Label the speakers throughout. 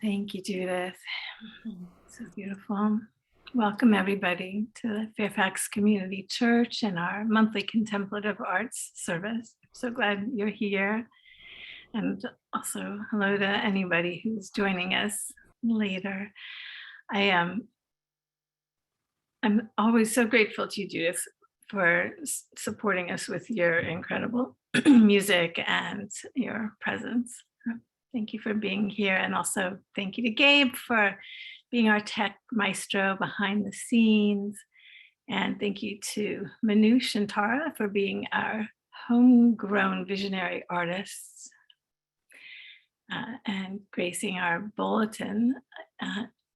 Speaker 1: Thank you, Judith. So beautiful. Welcome everybody to the Fairfax Community Church and our monthly contemplative arts service. So glad you're here. And also hello to anybody who's joining us later. I'm always so grateful to you, Judith, for supporting us with your incredible music and your presence. Thank you for being here. And also thank you to Gabe for being our tech maestro behind the scenes. And thank you to Manoush and Tara for being our homegrown visionary artists and gracing our bulletin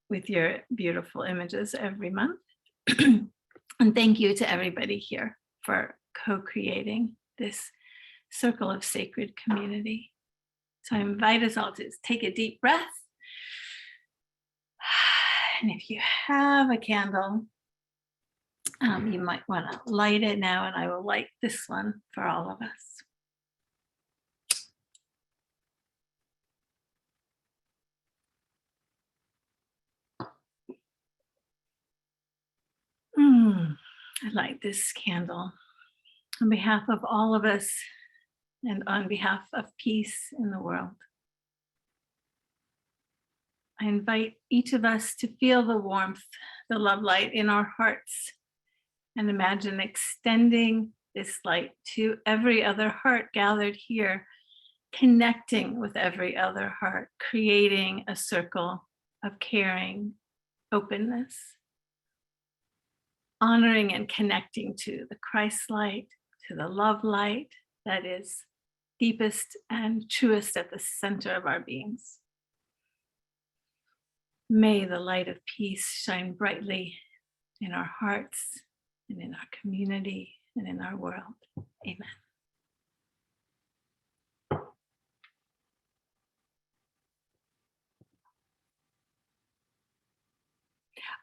Speaker 1: with your beautiful images every month. And thank you to everybody here for co-creating this circle of sacred community. So I invite us all to take a deep breath. And if you have a candle, you might want to light it now, and I will light this one for all of us. I light this candle on behalf of all of us and on behalf of peace in the world. I invite each of us to feel the warmth, the love light in our hearts, and imagine extending this light to every other heart gathered here, connecting with every other heart, creating a circle of caring openness, honoring and connecting to the Christ light, to the love light that is deepest and truest at the center of our beings. May the light of peace shine brightly in our hearts and in our community and in our world. Amen.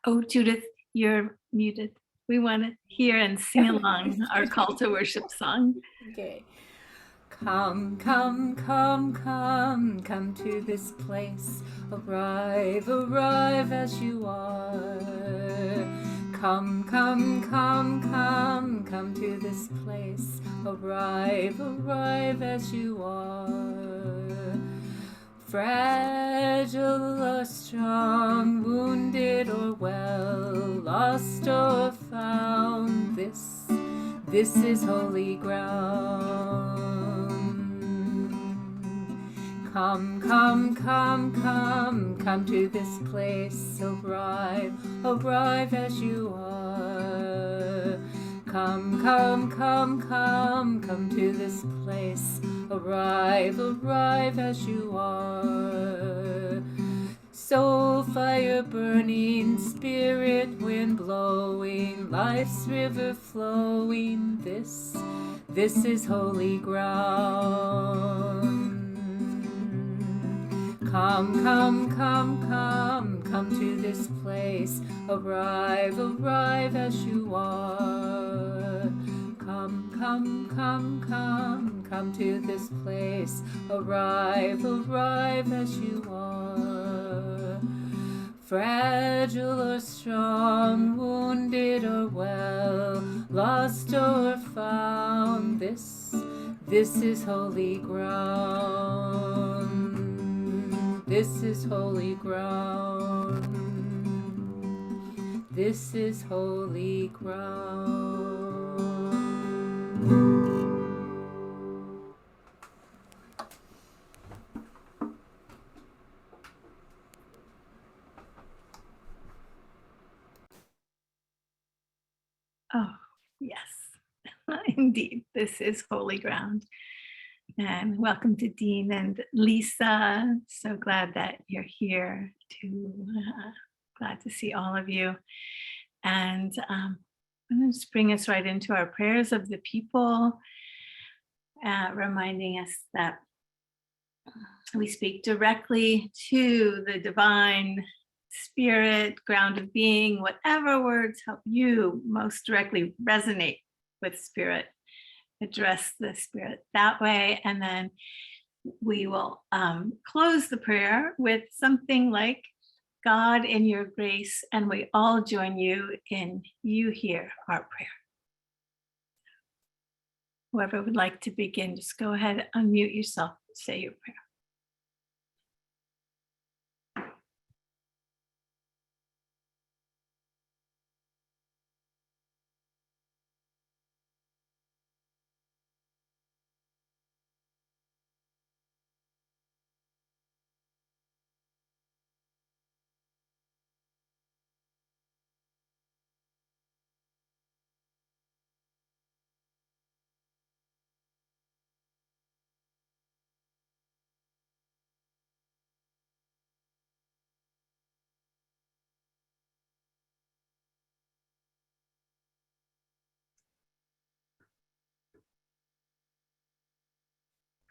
Speaker 1: Oh, Judith, you're muted. We want to hear and sing along our call to worship song.
Speaker 2: Okay. Come, come, come, come, come to this place. Arrive, arrive as you are. Come, come, come, come, come to this place. Arrive, arrive as you are. Fragile or strong, wounded or well, lost or found, this is holy ground. Come, come, come, come, come to this place. Arrive, arrive as you are. Come, come, come, come, come to this place. Arrive, arrive as you are. Soul fire burning, spirit wind blowing, life's river flowing, this is holy ground. Come, come, come, come, come to this place. Arrive, arrive as you are. Come, come, come, come, come to this place. Arrive, arrive as you are. Fragile or strong, wounded or well, lost or found, this is holy ground. This is holy ground. This is holy ground.
Speaker 1: Oh, yes, indeed, this is holy ground. And welcome to Dean and Lisa. So glad that you're here. Glad to see all of you. And I'm going to bring us right into our prayers of the people, reminding us that we speak directly to the divine spirit, ground of being, whatever words help you most directly resonate with spirit. Address the spirit that way, and then we will close the prayer with something like, God in your grace, and we all join you in you hear our prayer. Whoever would like to begin, just go ahead, unmute yourself, say your prayer.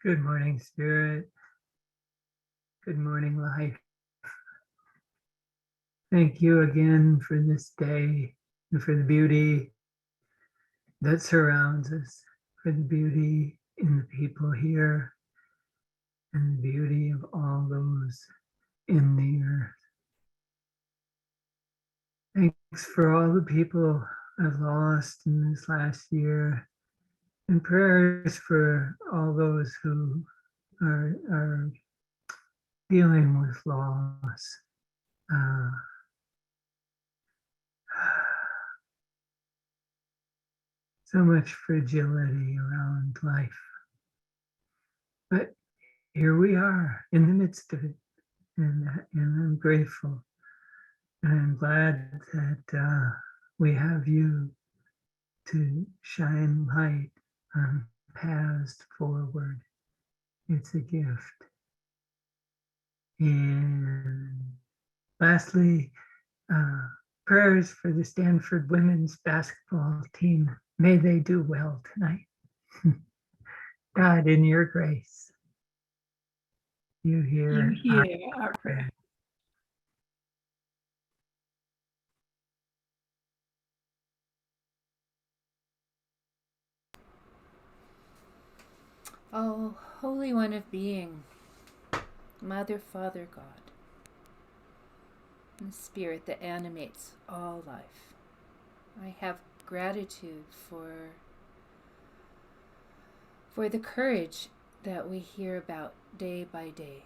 Speaker 3: Good morning, Spirit. Good morning, life. Thank you again for this day and for the beauty that surrounds us, for the beauty in the people here and the beauty of all those in the earth. Thanks for all the people I've lost in this last year, and prayers for all those who are dealing with loss. So much fragility around life. But here we are in the midst of it, and I'm grateful. And I'm glad that we have you to shine light on paths forward. It's a gift. And lastly, prayers for the Stanford women's basketball team. May they do well tonight. God, in your grace, you hear
Speaker 1: our prayer.
Speaker 2: Oh, Holy One of Being, Mother, Father, God, and the Spirit that animates all life, I have gratitude for the courage that we hear about day by day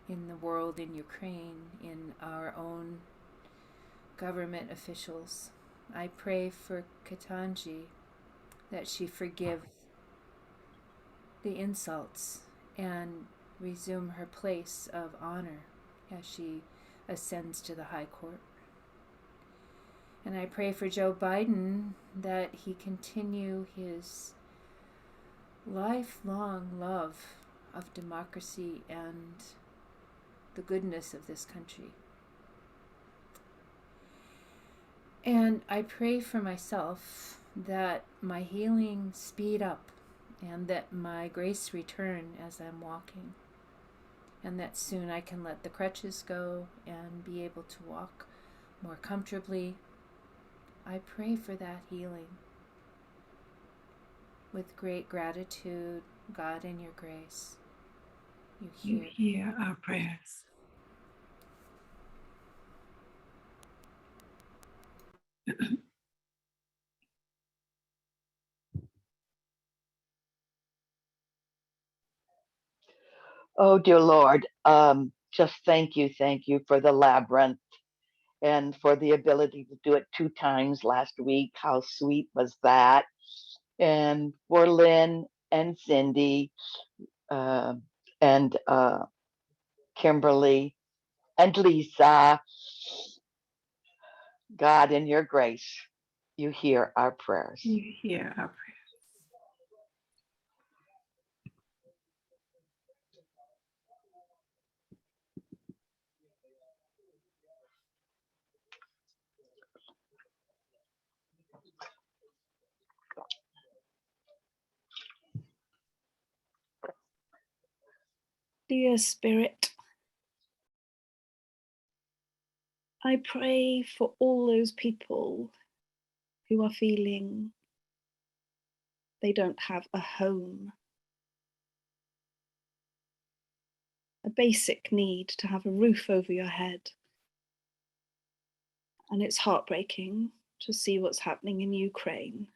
Speaker 2: in the world, in Ukraine, in our own government officials. I pray for Ketanji that she forgive the insults and resume her place of honor as she ascends to the High Court. And I pray for Joe Biden that he continue his lifelong love of democracy and the goodness of this country. And I pray for myself that my healing speed up and that my grace return as I'm walking, and that soon I can let the crutches go and be able to walk more comfortably. I pray for that healing. With great gratitude, God, in your grace,
Speaker 1: You hear our prayers.
Speaker 4: Oh, dear Lord, just thank you for the labyrinth and for the ability to do it 2 times last week. How sweet was that? And for Lynn and Cindy and Kimberly and Lisa, God, in your grace, you hear our prayers.
Speaker 1: You hear our prayers.
Speaker 5: Dear Spirit, I pray for all those people who are feeling they don't have a home, a basic need to have a roof over your head. And it's heartbreaking to see what's happening in Ukraine.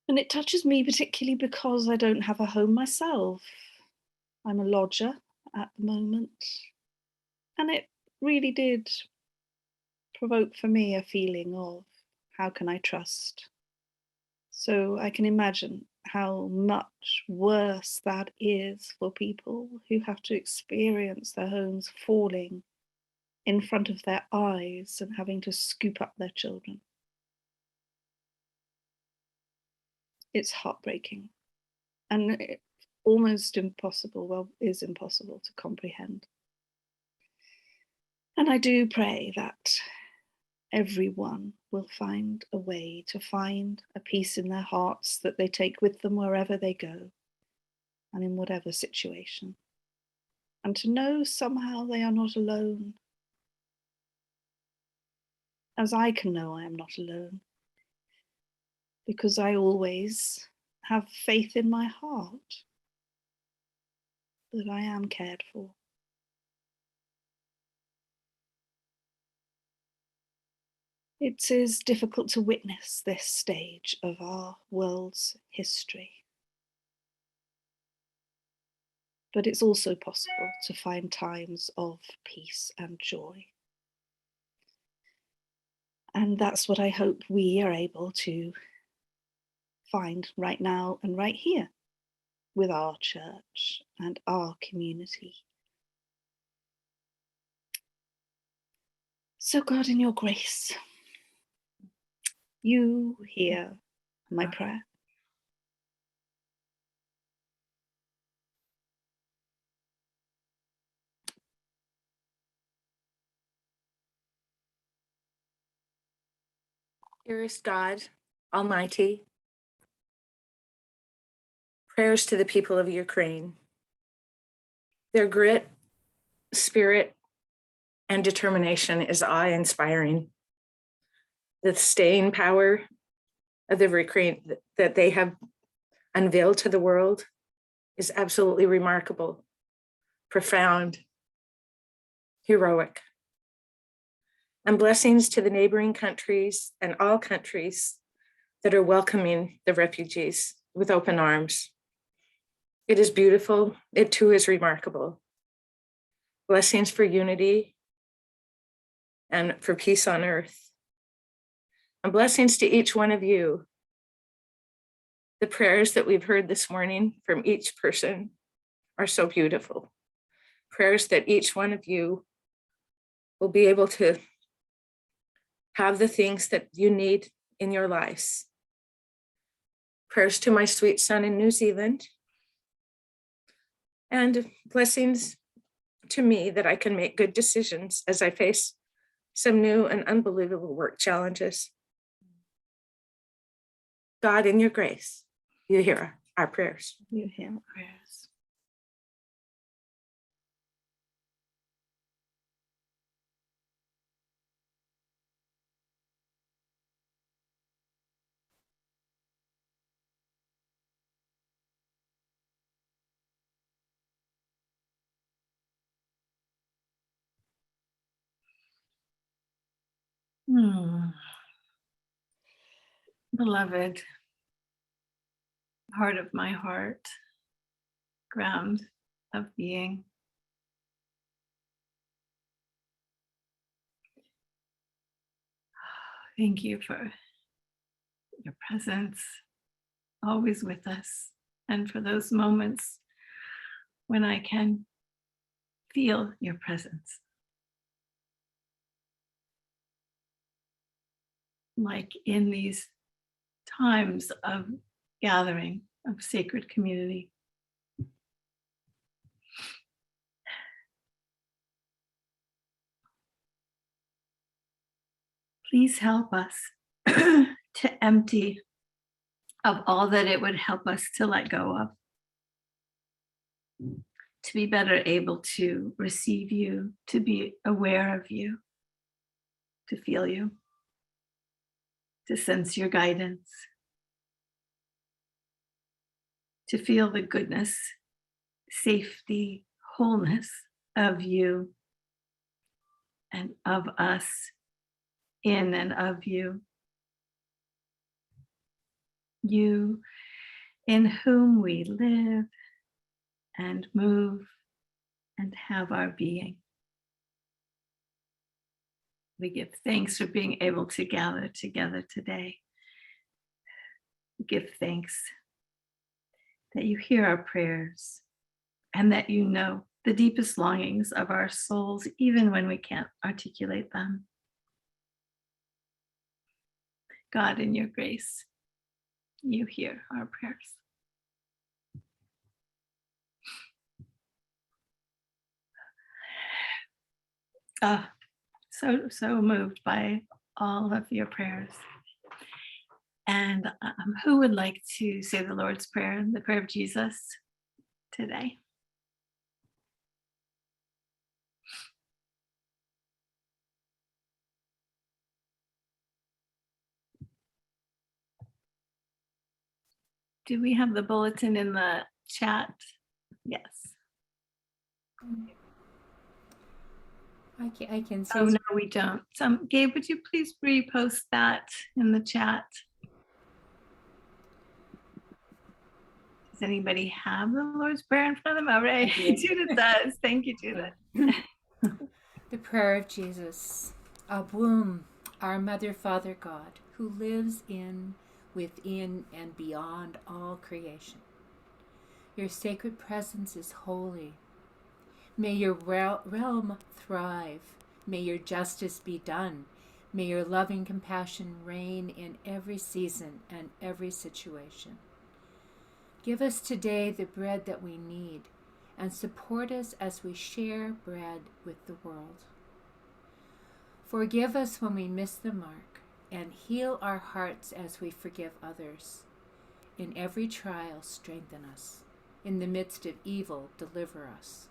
Speaker 5: And it touches me particularly because I don't have a home myself. I'm a lodger at the moment. And it really did provoke for me a feeling of how can I trust? So I can imagine how much worse that is for people who have to experience their homes falling in front of their eyes and having to scoop up their children. It's heartbreaking and almost impossible, well, is impossible to comprehend. And I do pray that everyone will find a way to find a peace in their hearts that they take with them wherever they go and in whatever situation. And to know somehow they are not alone, as I can know I am not alone, because I always have faith in my heart that I am cared for. It is difficult to witness this stage of our world's history. But it's also possible to find times of peace and joy. And that's what I hope we are able to find right now and right here with our church and our community. So God, in your grace, you hear my prayer.
Speaker 6: Dearest God, Almighty, prayers to the people of Ukraine. Their grit, spirit, and determination is awe-inspiring. The staying power of the Ukraine that they have unveiled to the world is absolutely remarkable, profound, heroic. And blessings to the neighboring countries and all countries that are welcoming the refugees with open arms. It is beautiful. It too is remarkable. Blessings for unity and for peace on earth. And blessings to each one of you. The prayers that we've heard this morning from each person are so beautiful. Prayers that each one of you will be able to have the things that you need in your lives. Prayers to my sweet son in New Zealand. And blessings to me that I can make good decisions as I face some new and unbelievable work challenges. God, in your grace, you hear our prayers.
Speaker 5: You hear our prayers.
Speaker 1: Beloved, heart of my heart, ground of being. Thank you for your presence, always with us, and for those moments when I can feel your presence. Like in these times of gathering, of sacred community. Please help us to empty of all that it would help us to let go of, to be better able to receive you, to be aware of you, to feel you, to sense your guidance. to feel the goodness, safety, wholeness of you and of us, in and of you. You in whom we live and move and have our being. We give thanks for being able to gather together today. Give thanks that you hear our prayers and that you know the deepest longings of our souls, even when we can't articulate them. God, in your grace, you hear our prayers. So moved by all of your prayers. And who would like to say the Lord's Prayer, the prayer of Jesus today? Do we have the bulletin in the chat? Yes.
Speaker 2: I can say.
Speaker 1: Oh, no, we don't. Gabe, would you please repost that in the chat? Does anybody have the Lord's Prayer in front of them? All right, Judith does. Thank you, Judith.
Speaker 2: The prayer of Jesus. Abum, our Mother, Father God, who lives in, within, and beyond all creation. Your sacred presence is holy. May your realm thrive. May your justice be done. May your loving compassion reign in every season and every situation. Give us today the bread that we need, and support us as we share bread with the world. Forgive us when we miss the mark, and heal our hearts as we forgive others. In every trial, strengthen us. In the midst of evil, deliver us.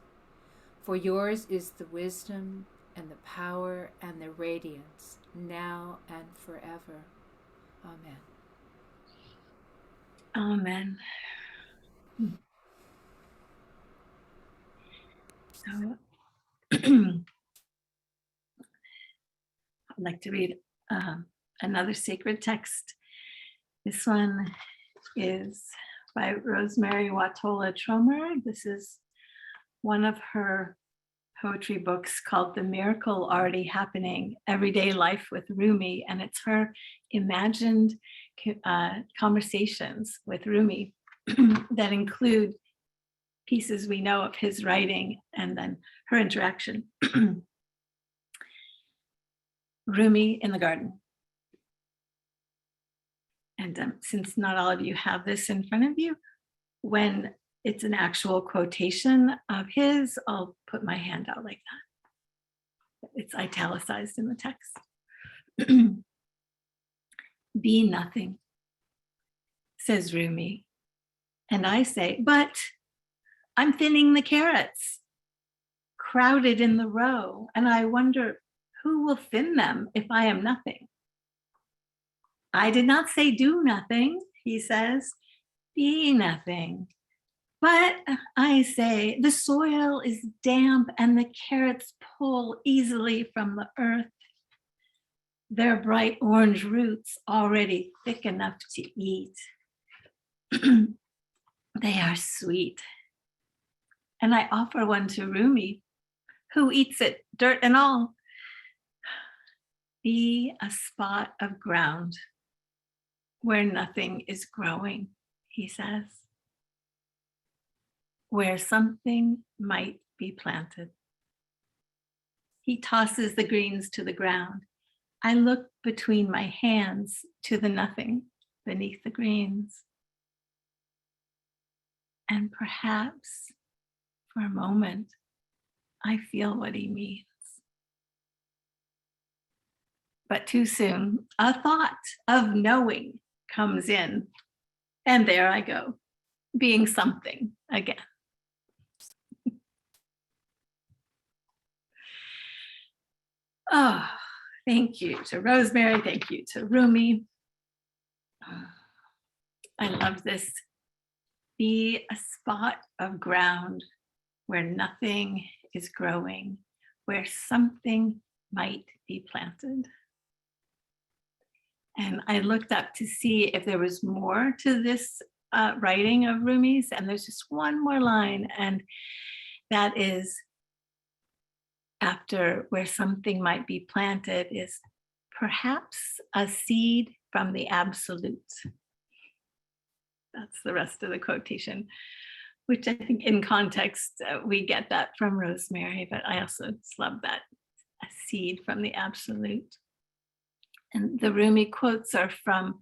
Speaker 2: For yours is the wisdom and the power and the radiance, now and forever. Amen.
Speaker 1: Amen. So I'd like to read another sacred text. This one is by Rosemary Watola Tromer. This is one of her poetry books called The Miracle Already Happening, Everyday Life with Rumi. And it's her imagined conversations with Rumi that include pieces we know of his writing and then her interaction. Rumi in the garden. And since not all of you have this in front of you, when it's an actual quotation of his, I'll put my hand out like that. It's italicized in the text. Be nothing, says Rumi. And I say, but I'm thinning the carrots, crowded in the row, and I wonder who will thin them if I am nothing. I did not say do nothing, he says, be nothing. But I say the soil is damp and the carrots pull easily from the earth. Their bright orange roots already thick enough to eat. They are sweet. And I offer one to Rumi, who eats it, dirt and all. Be a spot of ground where nothing is growing, he says. Where something might be planted. He tosses the greens to the ground. I look between my hands to the nothing beneath the greens. And perhaps for a moment, I feel what he means. But too soon, a thought of knowing comes in. And there I go, being something again. Oh, thank you to Rosemary. Thank you to Rumi. I love this be a spot of ground where nothing is growing, where something might be planted. And I looked up to see if there was more to this writing of Rumi's, and there's just one more line, and that is after where something might be planted is perhaps a seed from the absolute. That's the rest of the quotation, which I think in context, we get that from Rosemary, but I also just love that, a seed from the absolute. And the Rumi quotes are from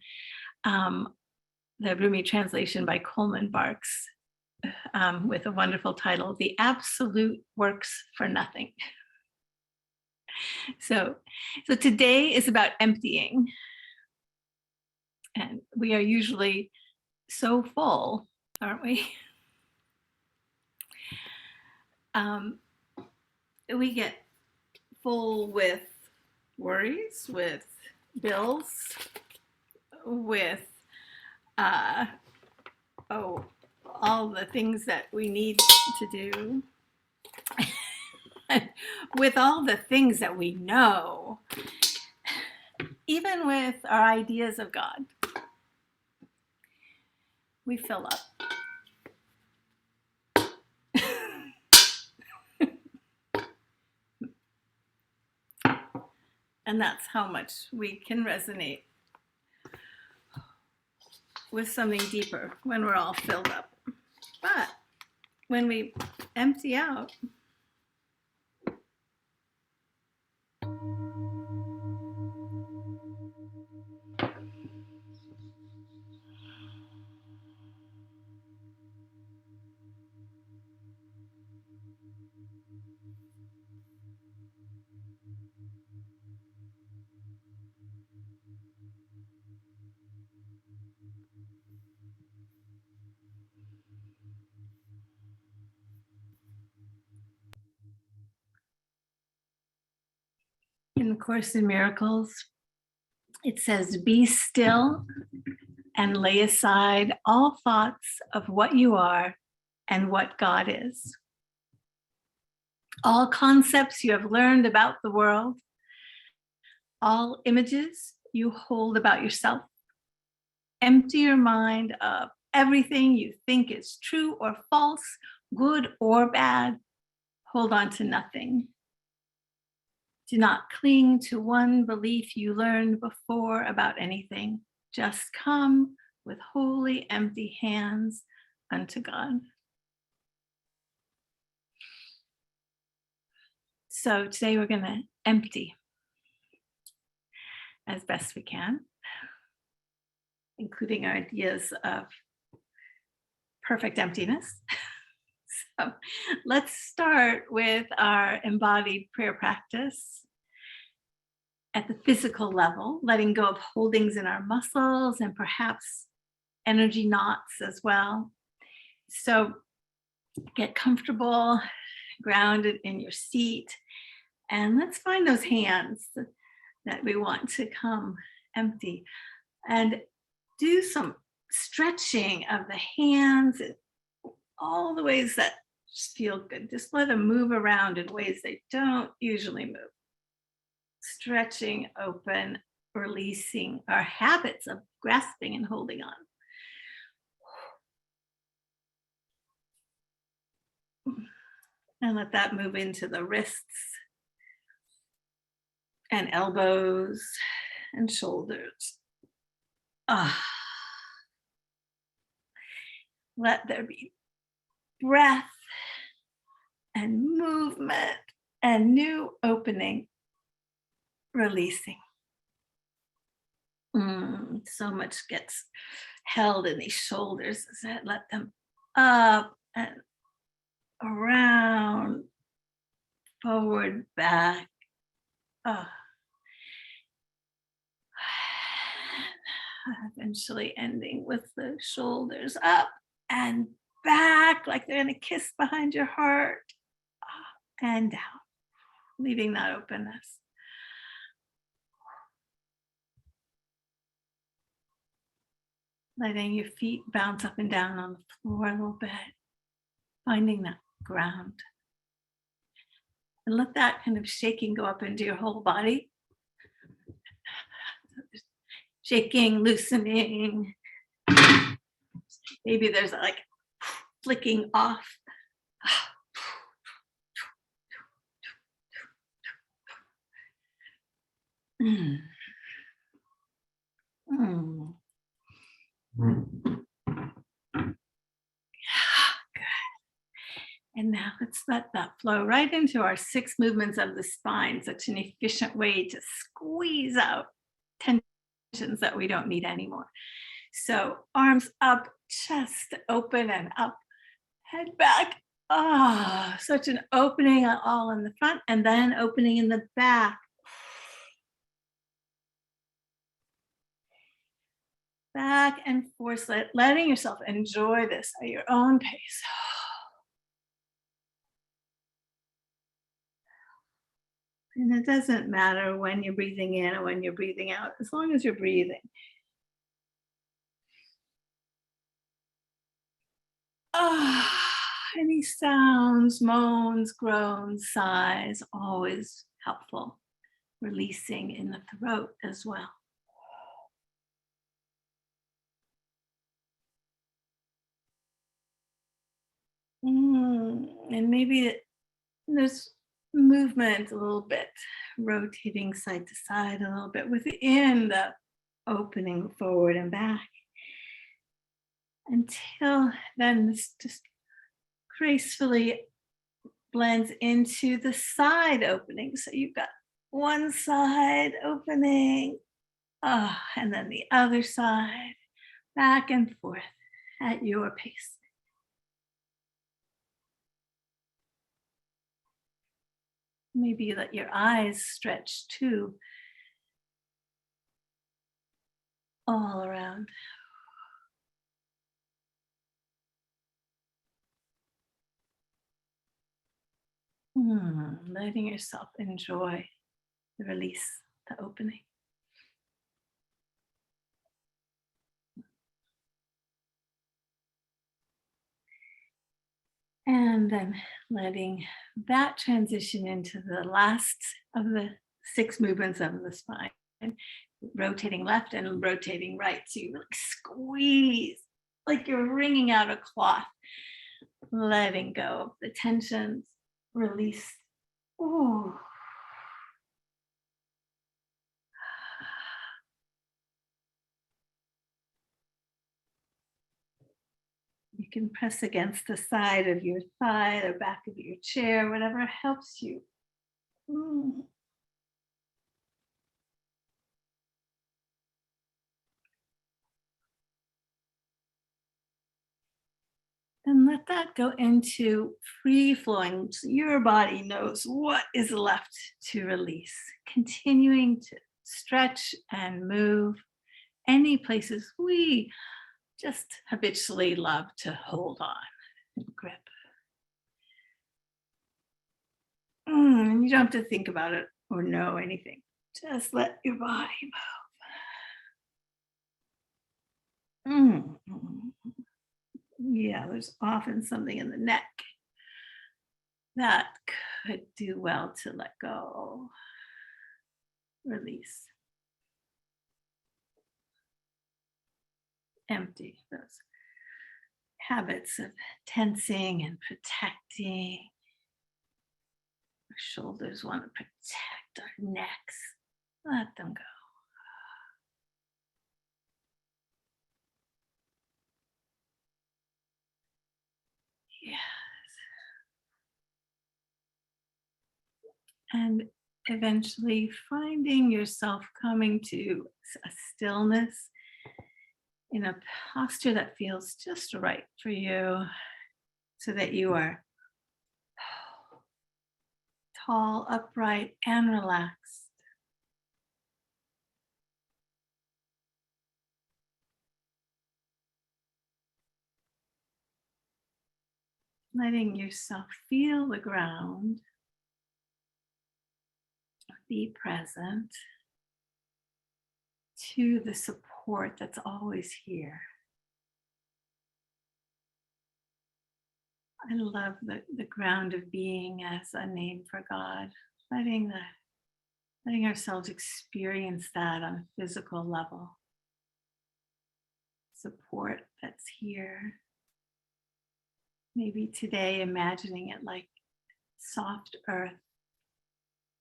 Speaker 1: the Rumi translation by Coleman Barks with a wonderful title, The Absolute Works for Nothing. So today is about emptying. And we are usually so full, aren't we? We get full with worries, with bills, with all the things that we need to do, with all the things that we know, even with our ideas of God. We fill up. And that's how much we can resonate with something deeper when we're all filled up. But when we empty out, in the Course in Miracles, it says, be still and lay aside all thoughts of what you are and what God is. All concepts you have learned about the world, all images you hold about yourself. Empty your mind of everything you think is true or false, good or bad. Hold on to nothing. Do not cling to one belief you learned before about anything. Just come with wholly empty hands unto God. So today we're going to empty as best we can, including our ideas of perfect emptiness. So let's start with our embodied prayer practice at the physical level, letting go of holdings in our muscles and perhaps energy knots as well. So get comfortable, grounded in your seat, and let's find those hands that we want to come empty and do some stretching of the hands, all the ways that just feel good. Just let them move around in ways they don't usually move. Stretching open, releasing our habits of grasping and holding on. And let that move into the wrists and elbows and shoulders. Let there be breath and movement and new opening, releasing. So much gets held in these shoulders. Let them up and around, forward, back. Eventually ending with the shoulders up and back, like they're in a kiss behind your heart, and down, leaving that openness. letting your feet bounce up and down on the floor a little bit, finding that ground. And let that kind of shaking go up into your whole body. Shaking, loosening. Maybe there's like flicking off. Mm. Mm. And now let's let that flow right into our 6 movements of the spine, such an efficient way to squeeze out tensions that we don't need anymore. So arms up, chest open and up, head back. Ah, such an opening all in the front and then opening in the back. Back and forth, letting yourself enjoy this at your own pace. And it doesn't matter when you're breathing in or when you're breathing out, as long as you're breathing. Any sounds, moans, groans, sighs, always helpful. Releasing in the throat as well. And maybe there's movement a little bit, rotating side to side a little bit within the opening forward and back. Until then, this just gracefully blends into the side opening. So you've got one side opening, and then the other side, back and forth at your pace. Maybe let your eyes stretch too, all around. Letting yourself enjoy the release, the opening. And then letting that transition into the last of the 6 movements of the spine. Rotating left and rotating right. So you really squeeze like you're wringing out a cloth. Letting go of the tensions. Release. Ooh. You can press against the side of your thigh or back of your chair, whatever helps you. And let that go into free flowing. So your body knows what is left to release. Continuing to stretch and move any places we just habitually love to hold on and grip. And you don't have to think about it or know anything. Just let your body move. Yeah, there's often something in the neck that could do well to let go. Release. Empty those habits of tensing and protecting. Our shoulders want to protect our necks. Let them go. Yes. And eventually finding yourself coming to a stillness in a posture that feels just right for you, so that you are tall, upright, and relaxed. Letting yourself feel the ground. Be present to the support that's always here. I love the ground of being as a name for God, letting ourselves experience that on a physical level. Support that's here. Maybe today imagining it like soft earth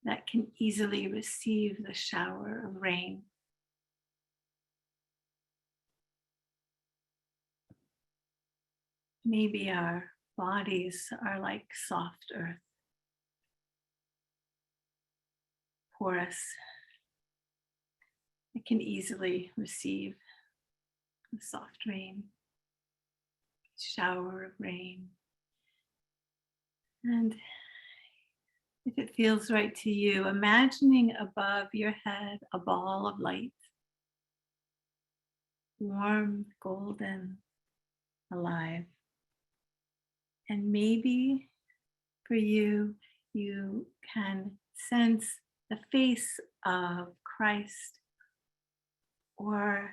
Speaker 1: that can easily receive the shower of rain. Maybe our bodies are like soft earth, porous. It can easily receive the soft rain, shower of rain. And if it feels right to you, imagining above your head a ball of light, warm, golden, alive. And maybe for you, you can sense the face of Christ or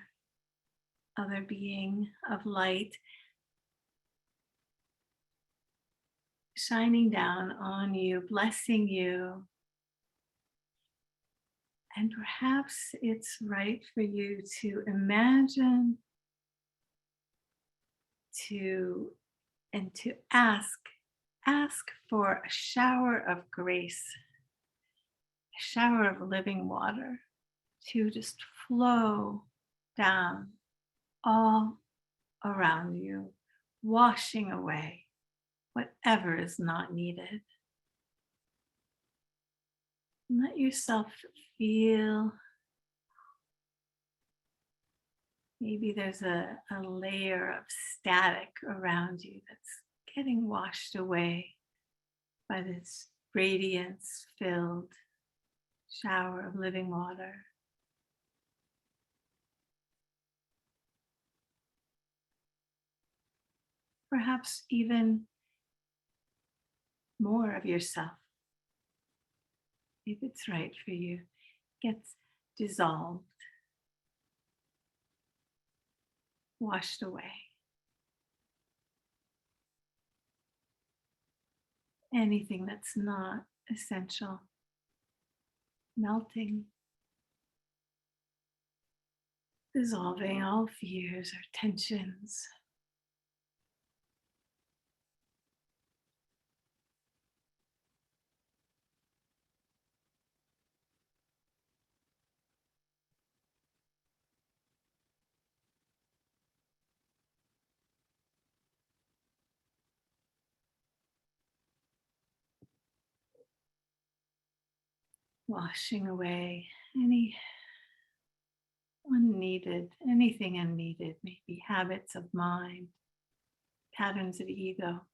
Speaker 1: other being of light shining down on you, blessing you. And perhaps it's right for you to imagine to ask for a shower of grace, a shower of living water to just flow down all around you, washing away whatever is not needed. Let yourself feel. Maybe there's a layer of static around you that's getting washed away by this radiance-filled shower of living water. Perhaps even more of yourself, if it's right for you, gets dissolved, washed away. Anything that's not essential, melting, dissolving all fears or tensions. Washing away anything unneeded, maybe habits of mind, patterns of ego.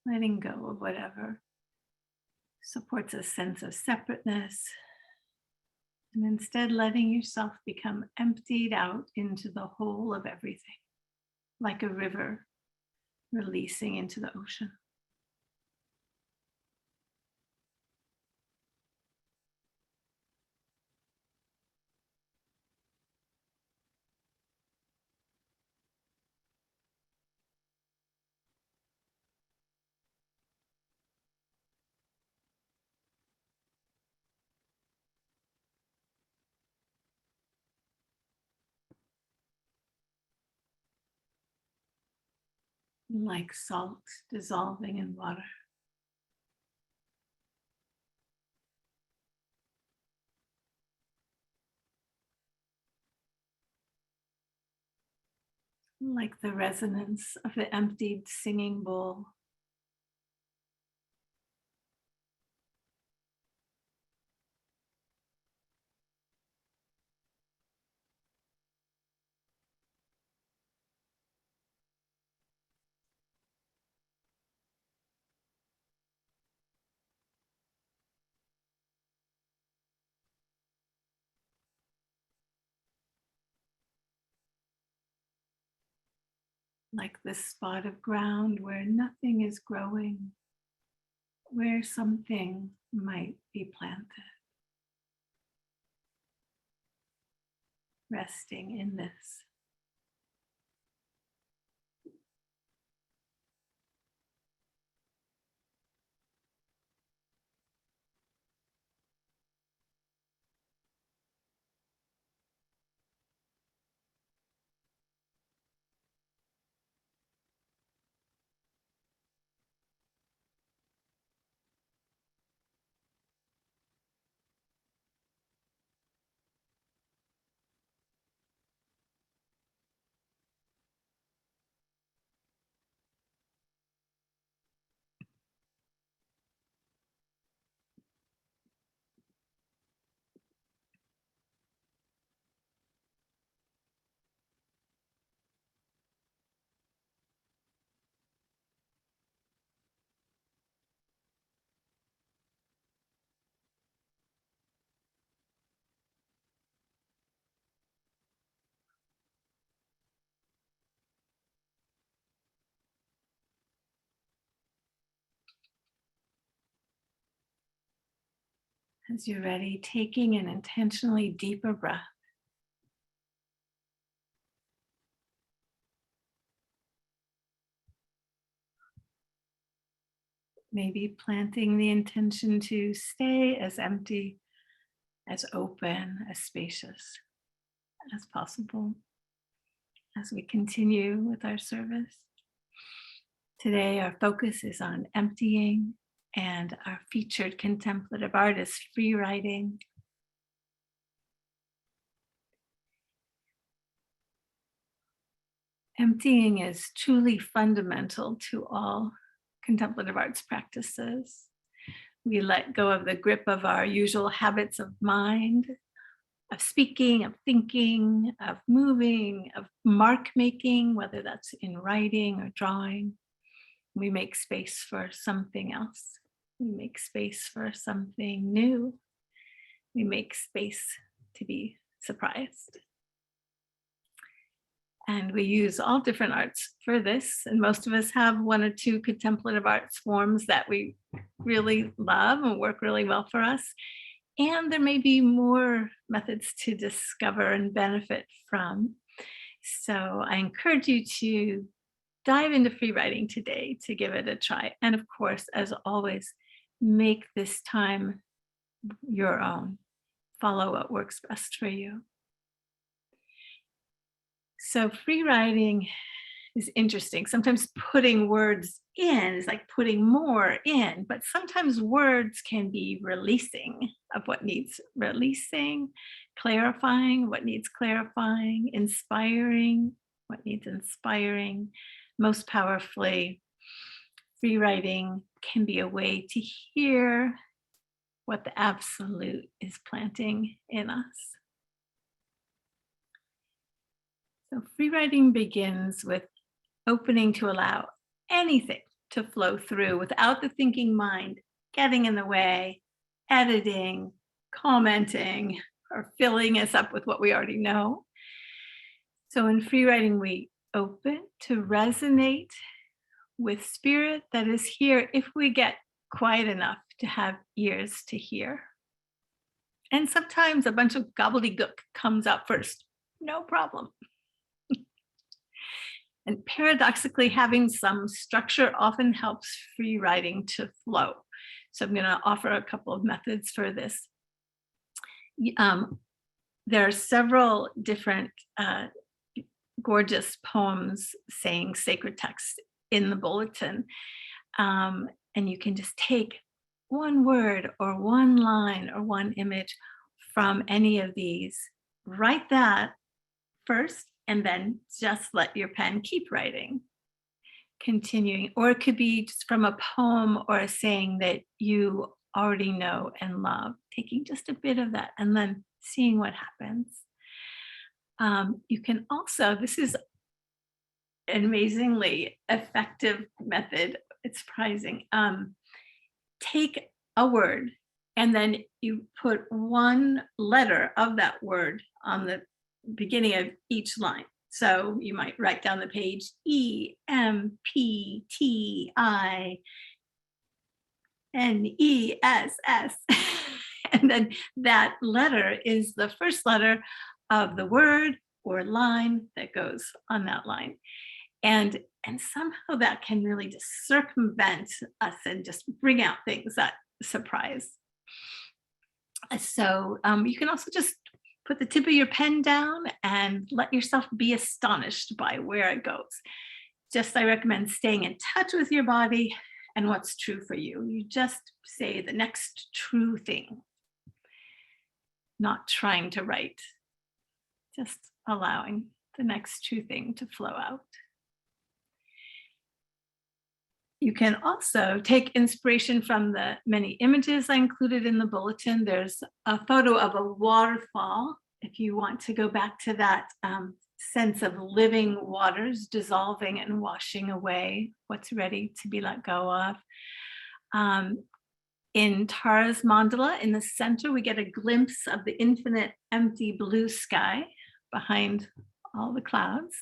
Speaker 1: Letting go of whatever supports a sense of separateness, and instead letting yourself become emptied out into the whole of everything, like a river releasing into the ocean. Like salt dissolving in water. Like the resonance of the emptied singing bowl. Like this spot of ground where nothing is growing, where something might be planted. Resting in this. As you're ready, taking an intentionally deeper breath. Maybe planting the intention to stay as empty, as open, as spacious as possible as we continue with our service. Today, our focus is on emptying, and our featured contemplative art is free writing. Emptying is truly fundamental to all contemplative arts practices. We let go of the grip of our usual habits of mind, of speaking, of thinking, of moving, of mark making, whether that's in writing or drawing. We make space for something else. We make space for something new. We make space to be surprised. And we use all different arts for this. And most of us have one or two contemplative arts forms that we really love and work really well for us. And there may be more methods to discover and benefit from. So I encourage you to dive into free writing today to give it a try. And of course, as always, make this time your own. Follow what works best for you. So free writing is interesting. Sometimes putting words in is like putting more in, but sometimes words can be releasing of what needs releasing, clarifying what needs clarifying, inspiring what needs inspiring. Most powerfully, free writing can be a way to hear what the absolute is planting in us. So free writing begins with opening to allow anything to flow through without the thinking mind getting in the way, editing, commenting, or filling us up with what we already know. So in free writing, we open to resonate with spirit that is here if we get quiet enough to have ears to hear. And sometimes a bunch of gobbledygook comes out first, no problem. And paradoxically, having some structure often helps free writing to flow. So I'm going to offer a couple of methods for this. There are several different gorgeous poems saying sacred text in the bulletin. And you can just take one word or one line or one image from any of these, write that first, and then just let your pen keep writing, continuing. Or it could be just from a poem or a saying that you already know and love, taking just a bit of that and then seeing what happens. You can also, this is an amazingly effective method, it's surprising. Take a word and then you put one letter of that word on the beginning of each line. So you might write down the page E-M-P-T-I, N-E-S-S. And then that letter is the first letter of the word or line that goes on that line. And somehow that can really just circumvent us and just bring out things that surprise. So you can also just put the tip of your pen down and let yourself be astonished by where it goes. Just, I recommend staying in touch with your body and what's true for you. You just say the next true thing, not trying to write, just allowing the next true thing to flow out. You can also take inspiration from the many images I included in the bulletin. There's a photo of a waterfall, if you want to go back to that sense of living waters dissolving and washing away what's ready to be let go of. In Tara's mandala, in the center, we get a glimpse of the infinite empty blue sky behind all the clouds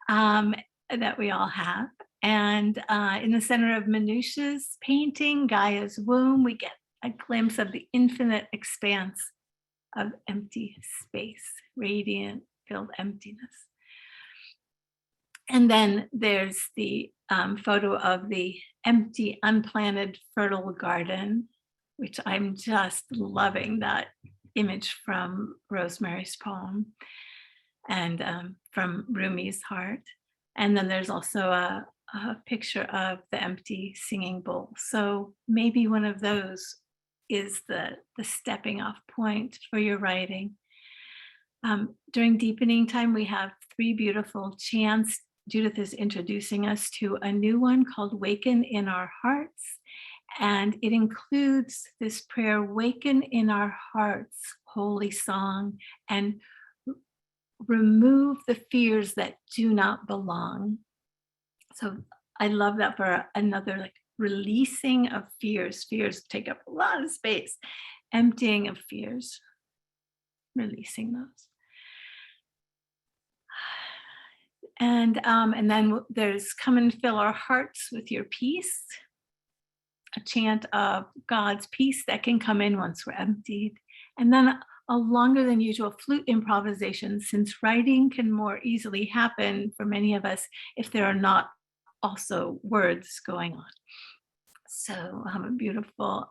Speaker 1: that we all have. And in the center of Manusha's painting, Gaia's womb, we get a glimpse of the infinite expanse of empty space, radiant, filled emptiness. And then there's the photo of the empty, unplanted, fertile garden, which I'm just loving that image from Rosemary's poem and from Rumi's heart. And then there's also a picture of the empty singing bowl. So maybe one of those is the stepping off point for your writing. During deepening time, we have 3 beautiful chants. Judith is introducing us to a new one called Waken in Our Hearts. And it includes this prayer, waken in our hearts, holy song, and remove the fears that do not belong. So I love that for another like releasing of fears. Fears take up a lot of space. Emptying of fears, releasing those. And then there's come and fill our hearts with your peace, a chant of God's peace that can come in once we're emptied. And then a longer than usual flute improvisation, since writing can more easily happen for many of us if there are not also words going on. So a beautiful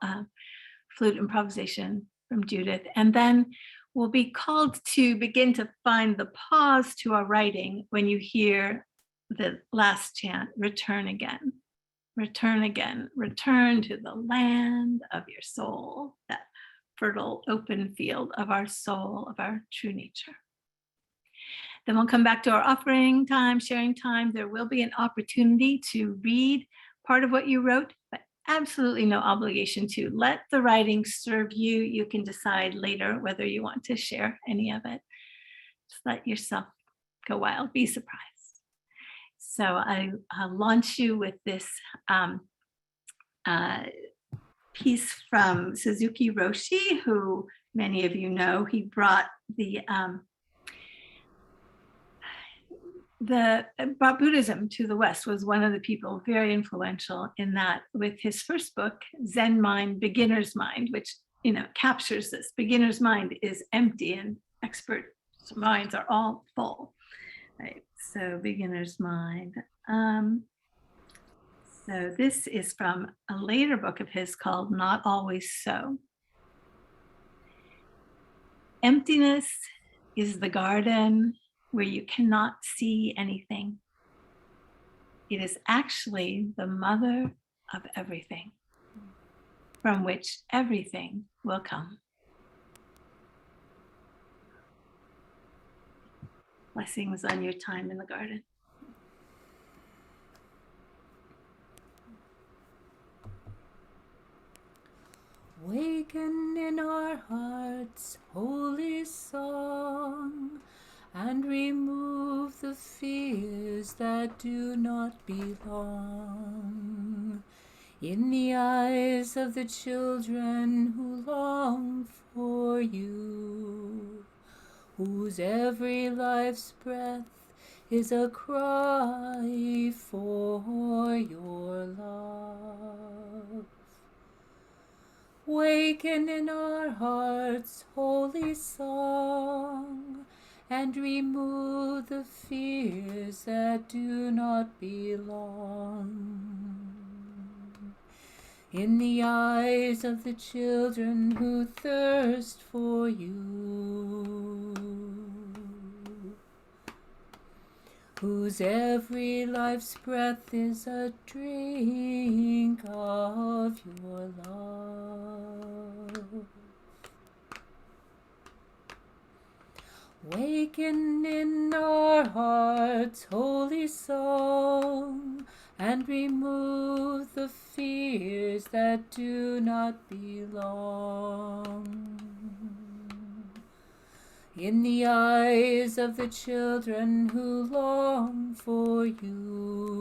Speaker 1: flute improvisation from Judith. And then we'll be called to begin to find the pause to our writing when you hear the last chant, return again, return again, return to the land of your soul, that fertile open field of our soul, of our true nature. Then we'll come back to our offering time, sharing time. There will be an opportunity to read part of what you wrote, but absolutely no obligation to. Let the writing serve you. You can decide later whether you want to share any of it. Just let yourself go wild, be surprised. So I'll launch you with this piece from Suzuki Roshi, who many of you know. He brought brought Buddhism to the West, was one of the people very influential in that, with his first book, Zen Mind, Beginner's Mind, which captures this. Beginner's mind is empty and expert minds are all full. Right. So beginner's mind. So this is from a later book of his called Not Always So. Emptiness is the garden where you cannot see anything. It is actually the mother of everything, from which everything will come. Blessings on your time in the garden.
Speaker 2: Waken in our hearts, holy song, and remove the fears that do not belong. In the eyes of the children who long for you, whose every life's breath is a cry for your love. Waken in our hearts holy song, and remove the fears that do not belong. In the eyes of the children who thirst for you, whose every life's breath is a drink of your love. Waken in our hearts holy song, and remove the fears that do not belong. In the eyes of the children who long for you,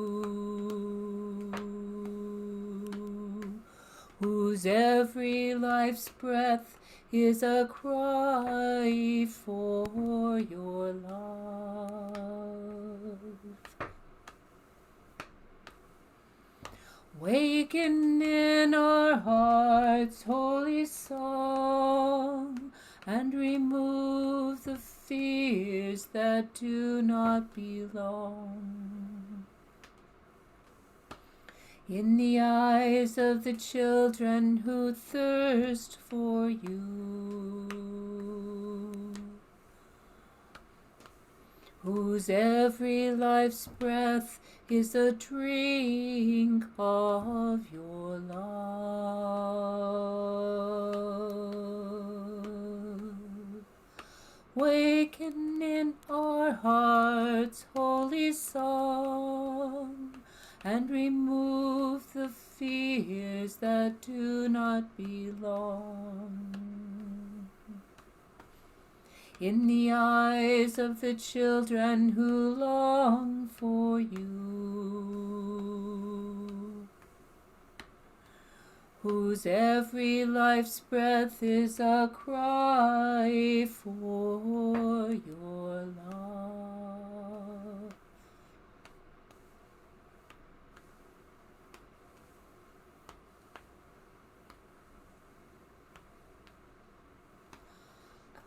Speaker 2: whose every life's breath is a cry for your love. Waken in our hearts holy song, and remove the fears that do not belong. In the eyes of the children who thirst for you, whose every life's breath is a drink of your love. Waken in our hearts holy song, and remove the fears that do not belong. In the eyes of the children who long for you, whose every life's breath is a cry for your love.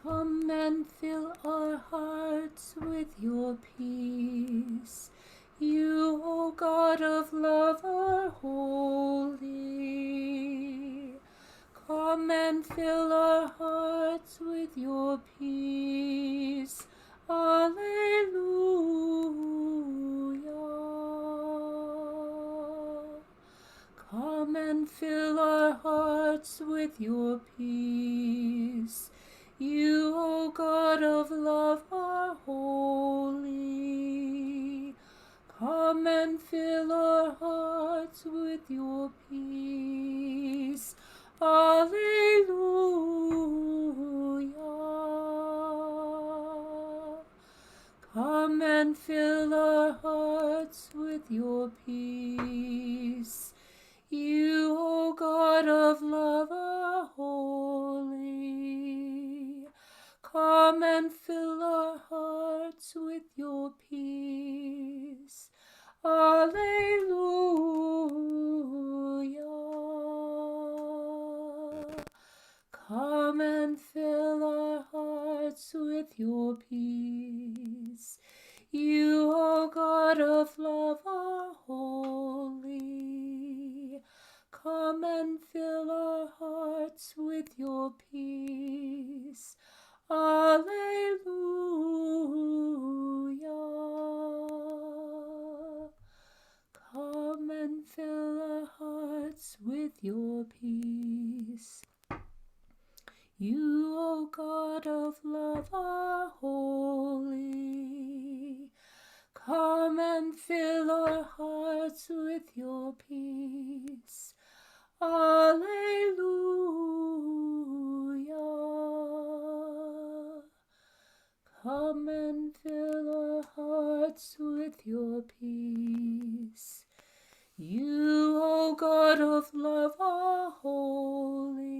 Speaker 2: Come and fill our hearts with your peace. You, O God of love, are holy. Come and fill our hearts with your peace. Alleluia. Come and fill our hearts with your peace. You, O God of love, are holy. Come and fill our hearts with your peace. Alleluia. Come and fill our hearts with your peace. You, O God of love, are holy. Come and fill our hearts with your peace. Alleluia. Come and fill our hearts with your peace. You, O God of love, are holy. Come and fill our hearts with your peace. Alleluia. Come and fill our hearts with your peace. You, O God of love, are holy. Come and fill our hearts with your peace. Alleluia. Come and fill our hearts with your peace. You, O God of love, are holy.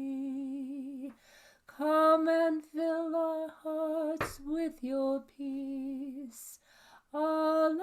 Speaker 2: Come and fill our hearts with your peace. Alleluia.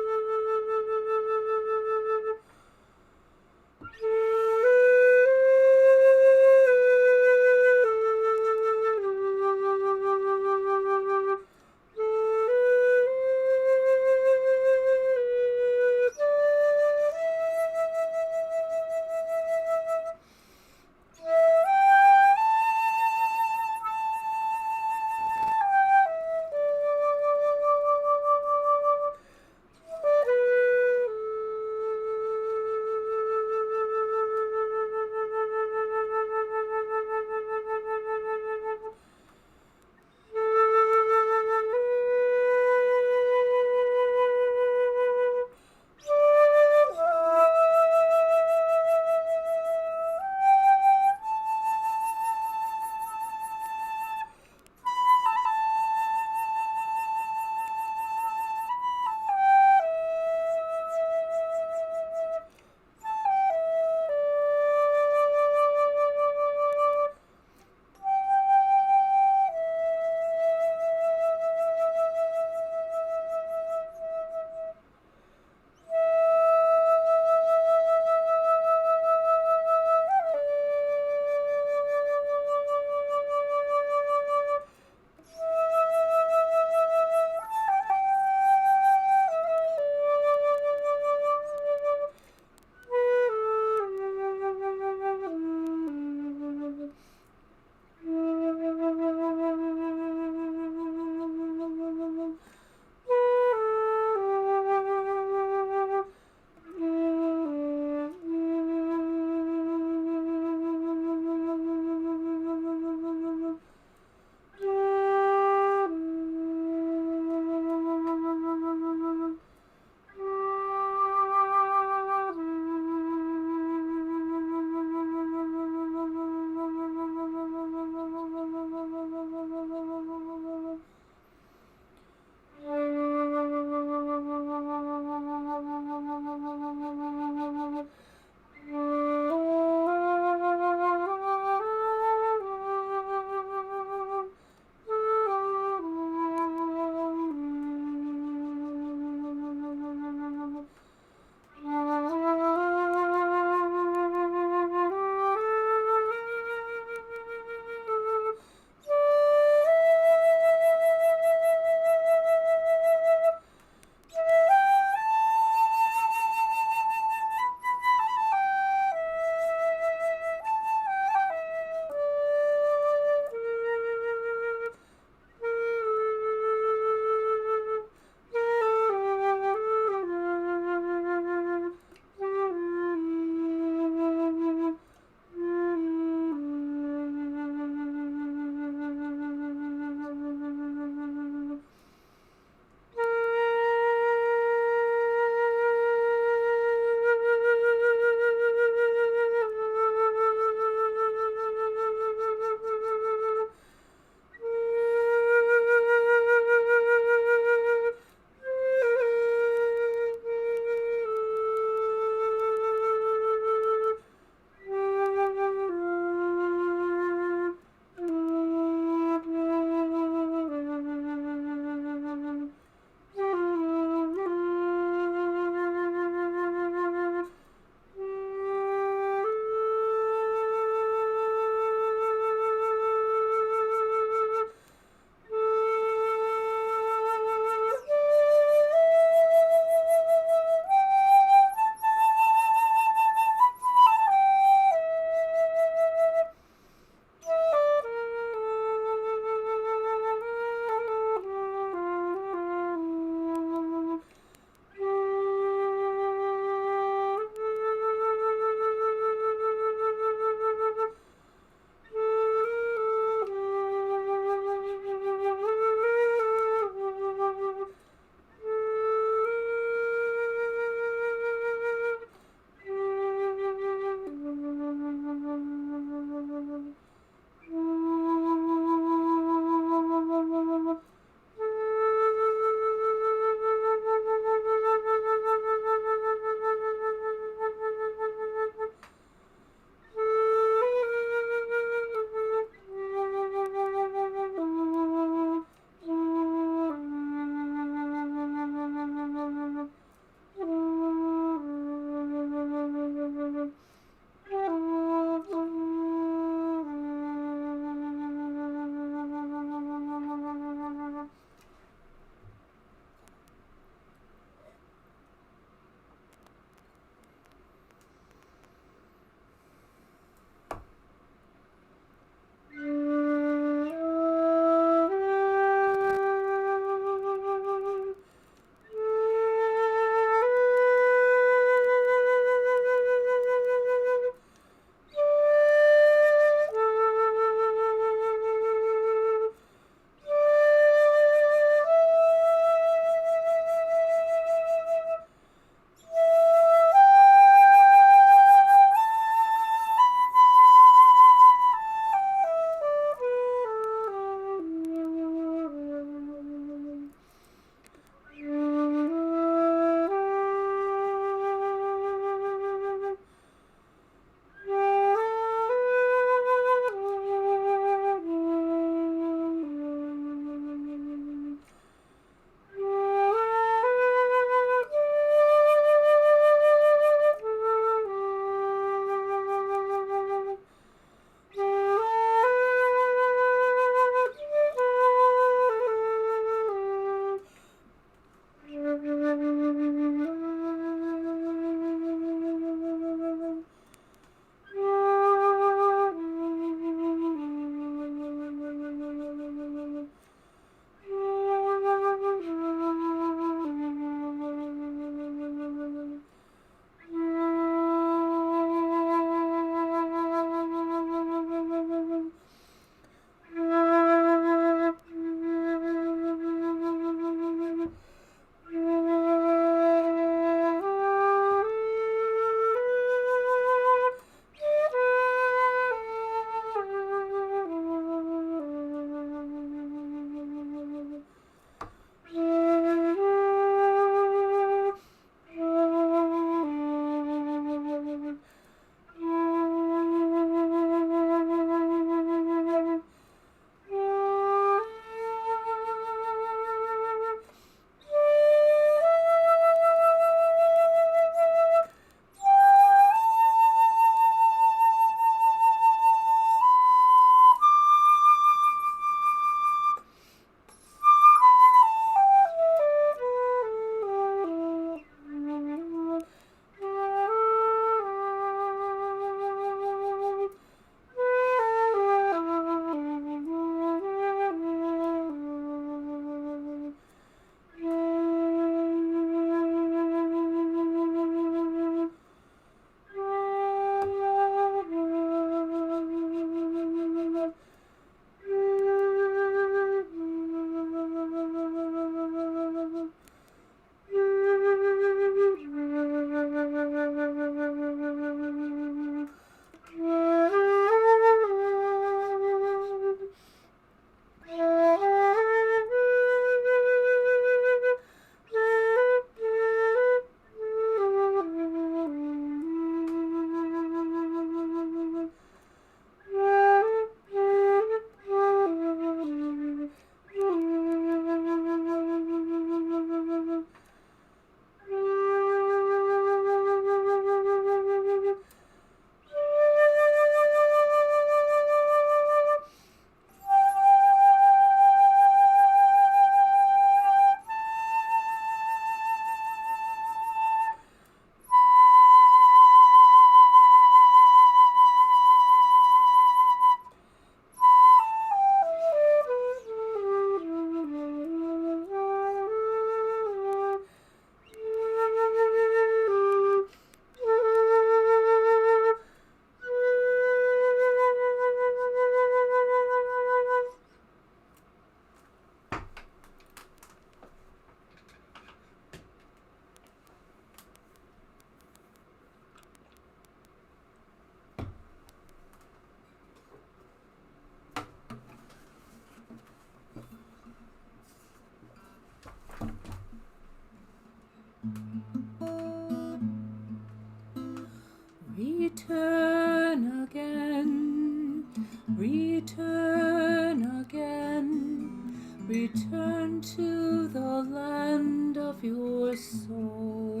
Speaker 2: Return to the land of your soul.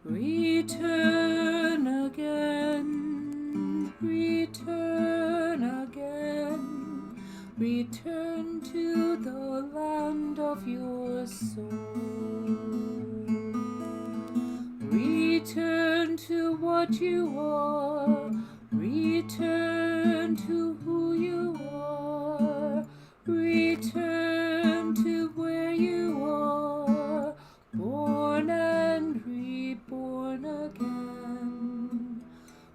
Speaker 2: Return again, return again, return to the land of your soul. Return to what you are, return to who you are, return to where you are, born and reborn again.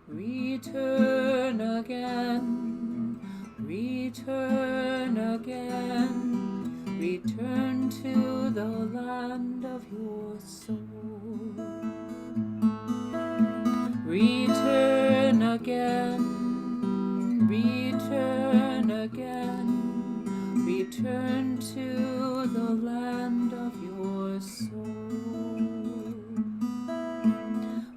Speaker 2: Return again, return again, return to the land of your soul. Return again, return again, return to the land of your soul.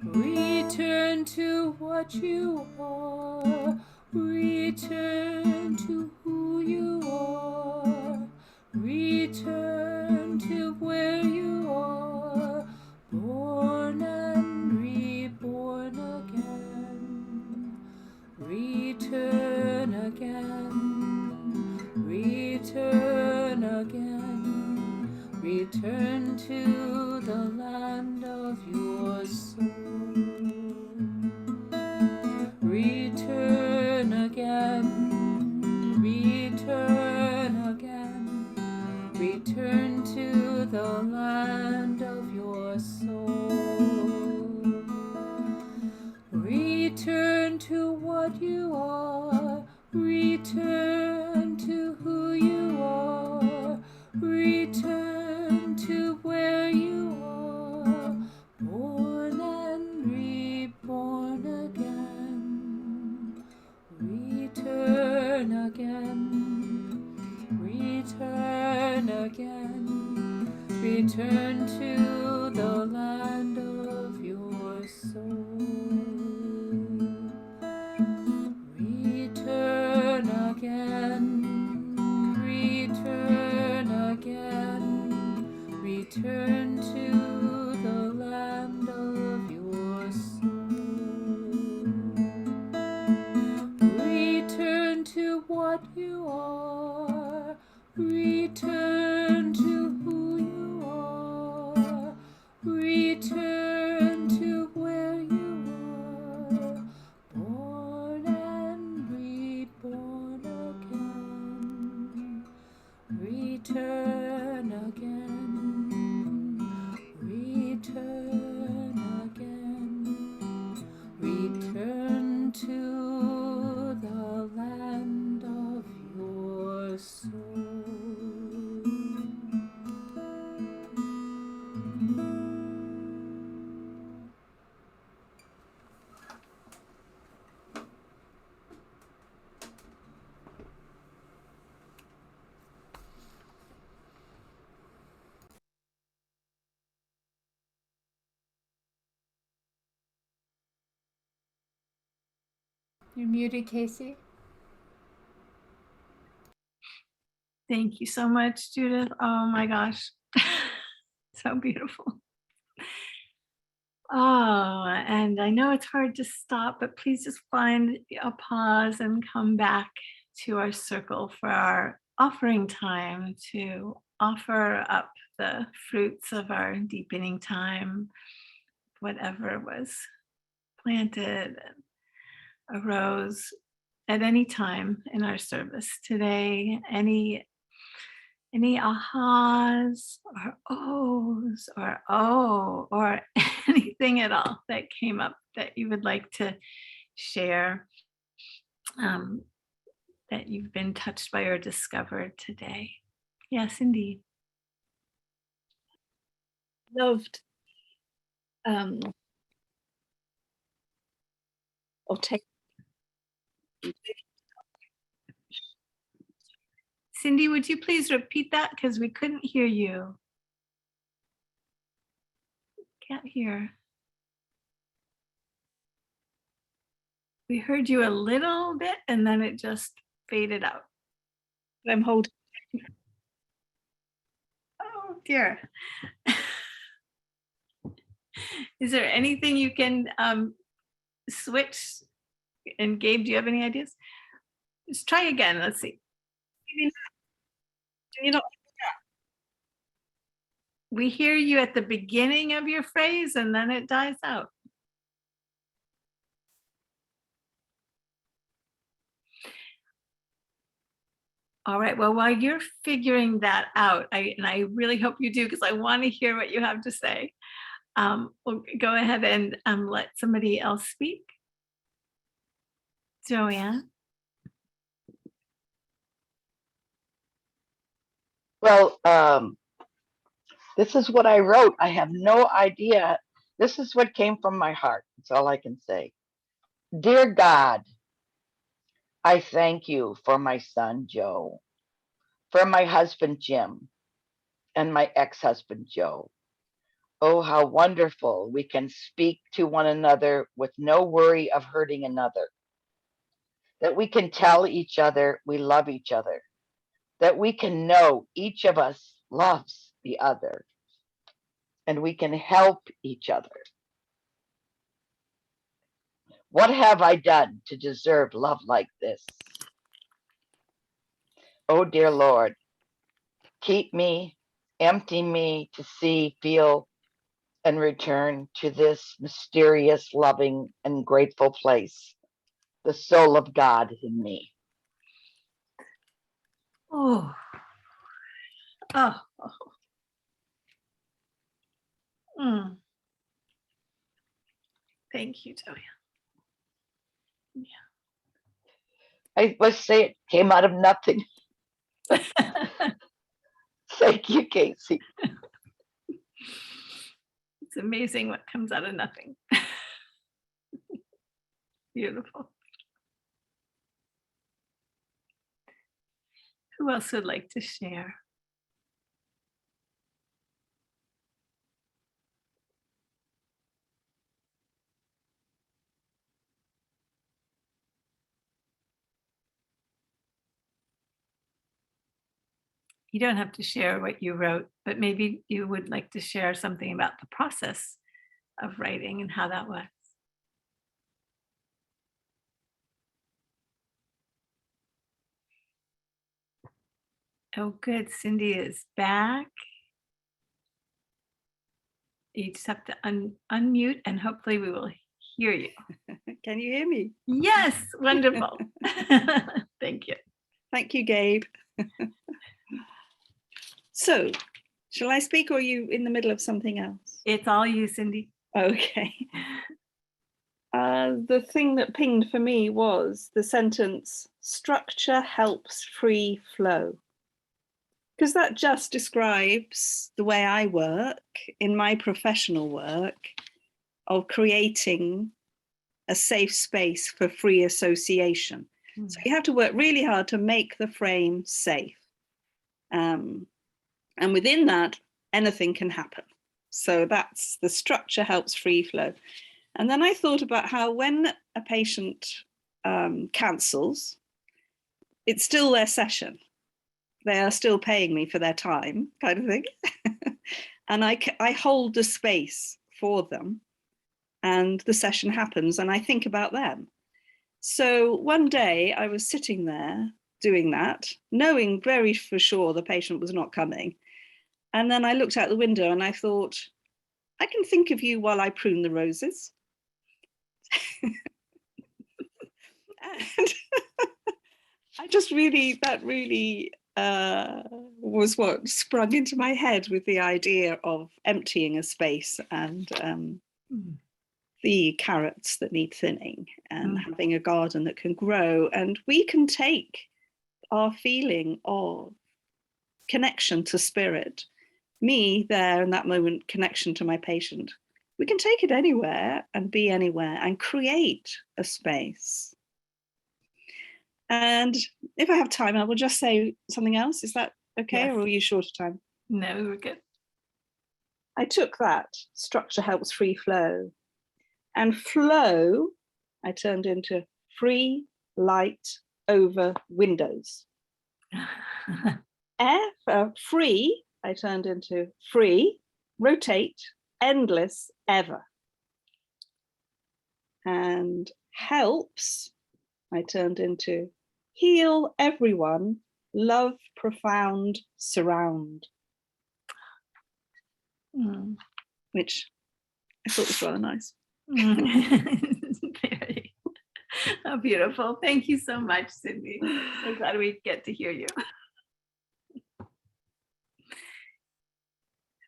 Speaker 2: Return to what you are, return to who you are, return to where you are, born and reborn again. Return again, return again, return to the land of your soul. Return again, return again, return to the land of your soul. Return to what you are, return to who you are, return to where you are, born and reborn again. Return again, return again, return to the land of your soul. Return again, return again, return to the land of your soul. Return to what you are, return to who you are, return to where you are, born and reborn again. Return again, return again, return to the land of your soul. You're muted, Kacey.
Speaker 1: Thank you so much, Judith. Oh my gosh. So beautiful. Oh, and I know it's hard to stop, but please just find a pause and come back to our circle for our offering time to offer up the fruits of our deepening time, whatever was planted and arose at any time in our service today, any ahas or ohs or oh or anything at all that came up that you would like to share, that you've been touched by or discovered today. Yes, indeed.
Speaker 5: Loved or take
Speaker 1: Cindy, would you please repeat that? Because we couldn't hear you. Can't hear. We heard you a little bit and then it just faded out.
Speaker 5: that I'm holding.
Speaker 1: Oh dear. Is there anything you can switch? And Gabe, do you have any ideas? Just try again. Let's see.
Speaker 5: Do you not?
Speaker 1: We hear you at the beginning of your phrase and then it dies out. All right, well, while you're figuring that out, and I really hope you do, because I want to hear what you have to say. We'll go ahead and let somebody else speak. Joanne.
Speaker 4: Well, this is what I wrote. I have no idea. This is what came from my heart. That's all I can say. Dear God, I thank you for my son, Joe, for my husband, Jim, and my ex-husband, Joe. Oh, how wonderful we can speak to one another with no worry of hurting another. That we can tell each other we love each other. That we can know each of us loves the other. And we can help each other. What have I done to deserve love like this? Oh, dear Lord, keep me, empty me to see, feel, and return to this mysterious, loving, and grateful place, the soul of God in me.
Speaker 1: Oh. Oh. Mm. Thank you, Joanne.
Speaker 4: I must say it came out of nothing. Thank you, Kacey.
Speaker 1: It's amazing what comes out of nothing. Beautiful. Who else would like to share? You don't have to share what you wrote, but maybe you would like to share something about the process of writing and how that was. Oh, good. Cindy is back. You just have to unmute and hopefully we will hear you.
Speaker 5: Can you hear me?
Speaker 1: Yes, wonderful. Thank you.
Speaker 5: Thank you, Gabe. So, shall I speak or are you in the middle of something else?
Speaker 1: It's all you, Cindy.
Speaker 5: Okay. The thing that pinged for me was the sentence, structure helps free flow. Because that just describes the way I work in my professional work of creating a safe space for free association. So you have to work really hard to make the frame safe. And within that, anything can happen. So that's the structure helps free flow. And then I thought about how when a patient cancels, it's still their session. They are still paying me for their time, kind of thing. And I hold the space for them and the session happens and I think about them. So one day I was sitting there doing that, knowing very for sure the patient was not coming. And then I looked out the window and I thought, I can think of you while I prune the roses. And I just really, that really was what sprung into my head with the idea of emptying a space and the carrots that need thinning and having a garden that can grow. And we can take our feeling of connection to spirit, me there in that moment, connection to my patient. We can take it anywhere and be anywhere and create a space. And if I have time, I will just say something else. Is that okay?
Speaker 1: Yes.
Speaker 5: Or are you short of time?
Speaker 1: No, we're good.
Speaker 5: I took that structure helps free flow. And flow, I turned into free light over windows. Free, I turned into free, rotate, endless, ever. And helps, I turned into heal everyone, love profound, surround. Which I thought was rather nice.
Speaker 1: Very oh, beautiful. Thank you so much, Cindy. So glad we get to hear you.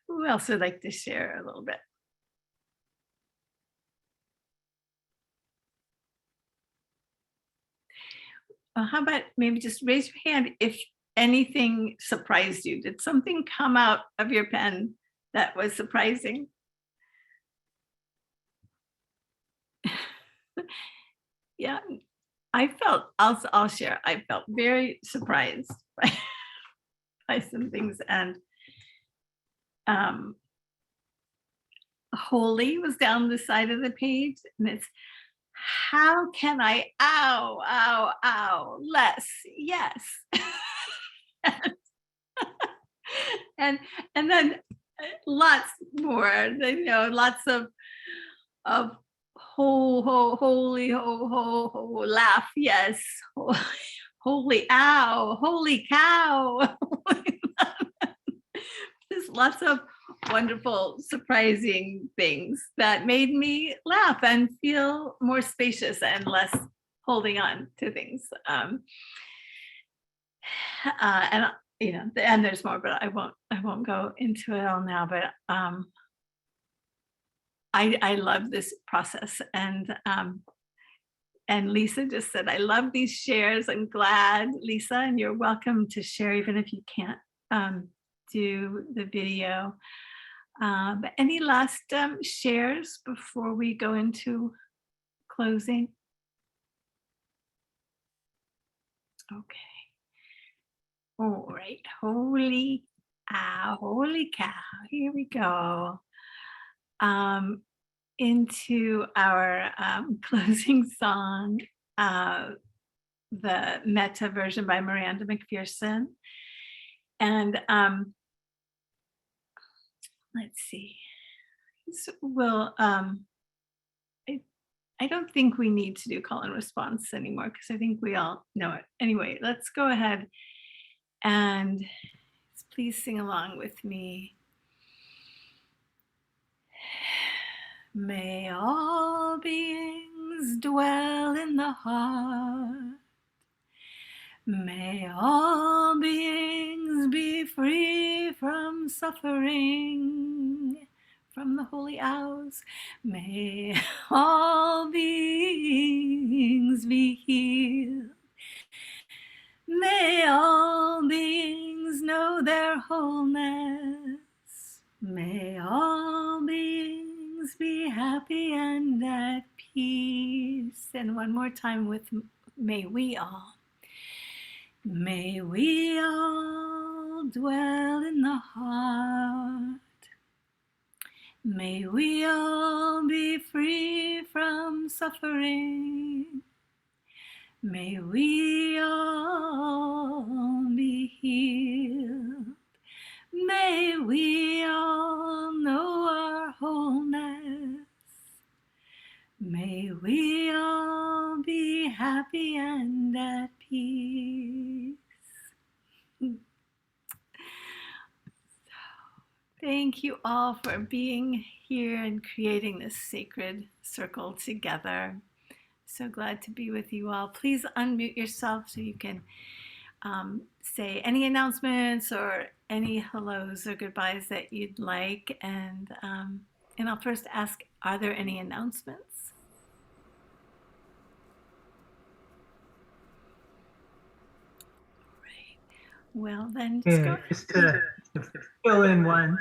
Speaker 1: Who else would like to share a little bit? How about maybe just raise your hand if anything surprised you? Did something come out of your pen that was surprising? Yeah, I'll share. I felt very surprised by some things, and holy was down the side of the page, and it's how can I ow less? Yes. and then lots more, lots of holy laugh, yes. Holy ow, holy cow. Just lots of wonderful, surprising things that made me laugh and feel more spacious and less holding on to things. And there's more, but I won't go into it all now. But I love this process, and Lisa just said, I love these shares. I'm glad, Lisa, and you're welcome to share even if you can't do the video. But any last shares before we go into closing? Okay. All right. Holy cow. Here we go. Into our closing song, the Metta version by Miranda McPherson. And let's see. I don't think we need to do call and response anymore because I think we all know it. Anyway, let's go ahead and please sing along with me. May all beings dwell in the heart. May all beings be free from suffering, from the holy hours. May all beings be healed. May all beings know their wholeness. May all beings be happy and at peace. And one more time with may we all. May we all dwell in the heart. May we all be free from suffering. May we all be healed. May we all know our wholeness. May we all be happy and at peace. Thank you all for being here and creating this sacred circle together. So glad to be with you all. Please unmute yourself so you can say any announcements or any hellos or goodbyes that you'd like. And I'll first ask, are there any announcements? Well, then just go.
Speaker 3: Just to fill in one,